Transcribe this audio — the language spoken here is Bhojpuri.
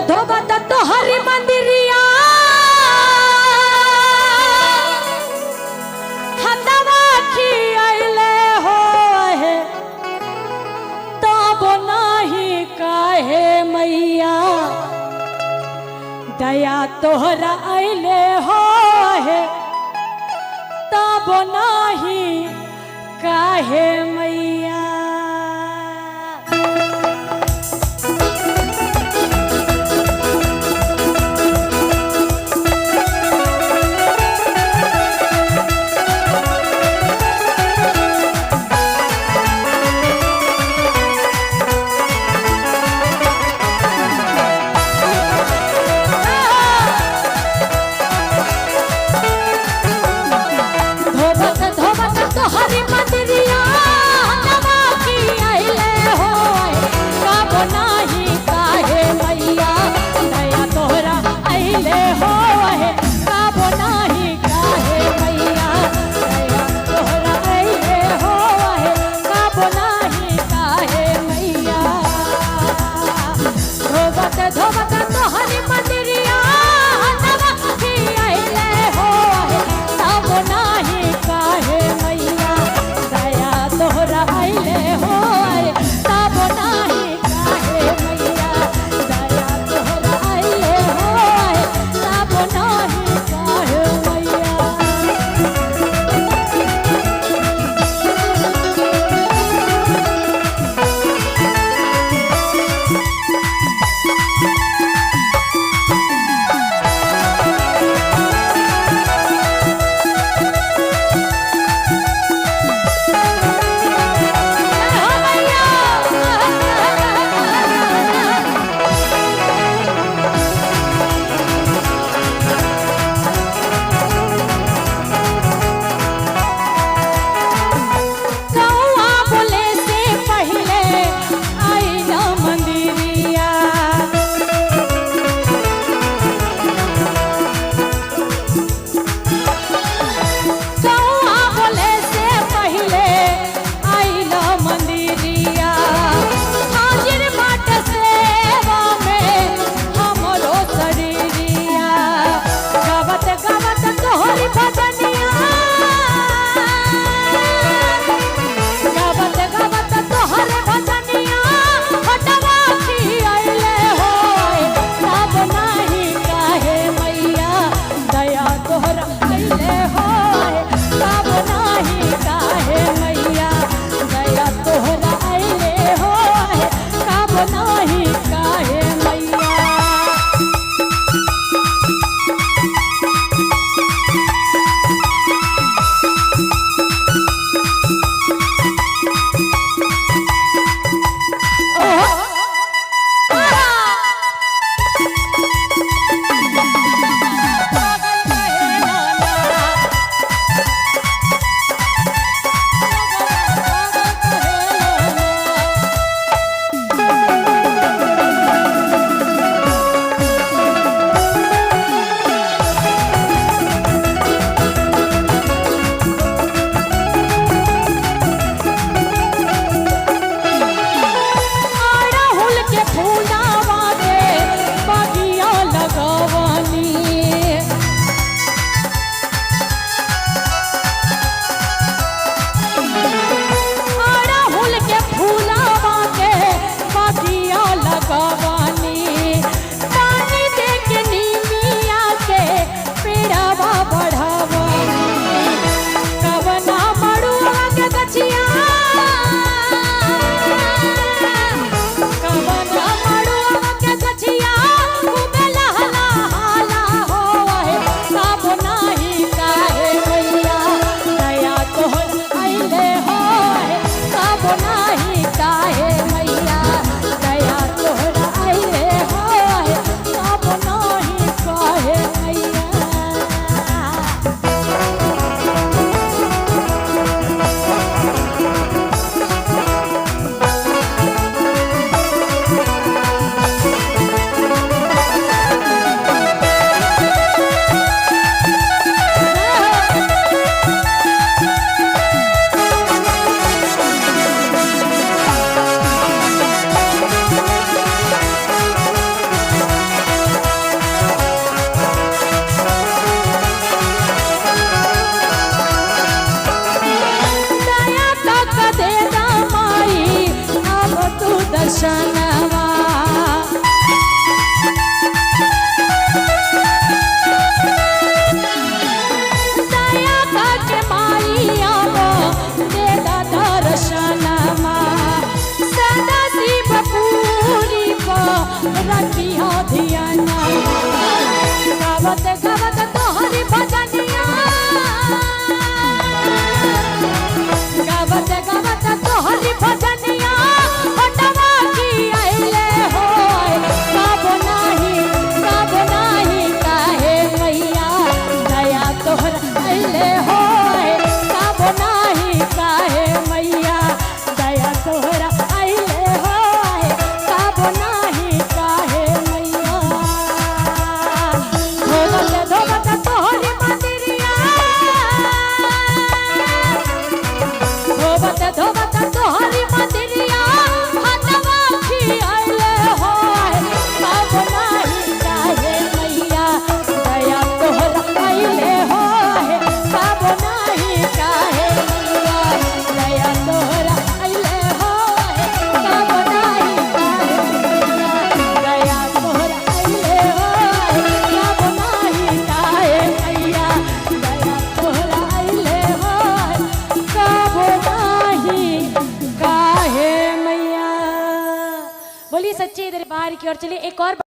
धोबत तोहरी मंदिरिया हदवा खियाइले हो है तब नाही काहे मैया दया तोहरा अइले हो है तब नाही काहे मैया। हरी मंदिरिया नवा की आइले हो कब नाही काहे मैया दया तोहरा आइले हो कब नाही काहे मैया दया तोहरा आइले हो कब नाही काहे मैया। धोबत धोबत तोहरी मंदिरिया नवा की आइले हो कब नाही काहे मैया दया तोहरा आइले हो तब नाही काहे मैया दया तोहरा आइले हो तब नाही काहे मैया। रखियो धियाना गावत गावत तोहरी भजनिया गावत गावत तोहरी भजनिया हटवा की आइले हो सब नाही काहे मैया दया तोहरा आइले हो सब नाही काहे मैया दया तोहरा आइले हो सब नाही काहे मैया धोवत धोवत तोहरी मंदिरिया धोवत धोवत तोहरी मंदिरिया हटवा की आइले हो सब नाही काहे मैया दया तोहरा आइले हो सब नाही काहे मैया दया तोहरा आइले हो सब नाही काहे मैया दया तोहरा आइले हो सब नाही काहे मैया दया तोहरा आइले हो सब नाही काहे मैया। बोलिए सच्चे दरबार की ओर। चलिए एक और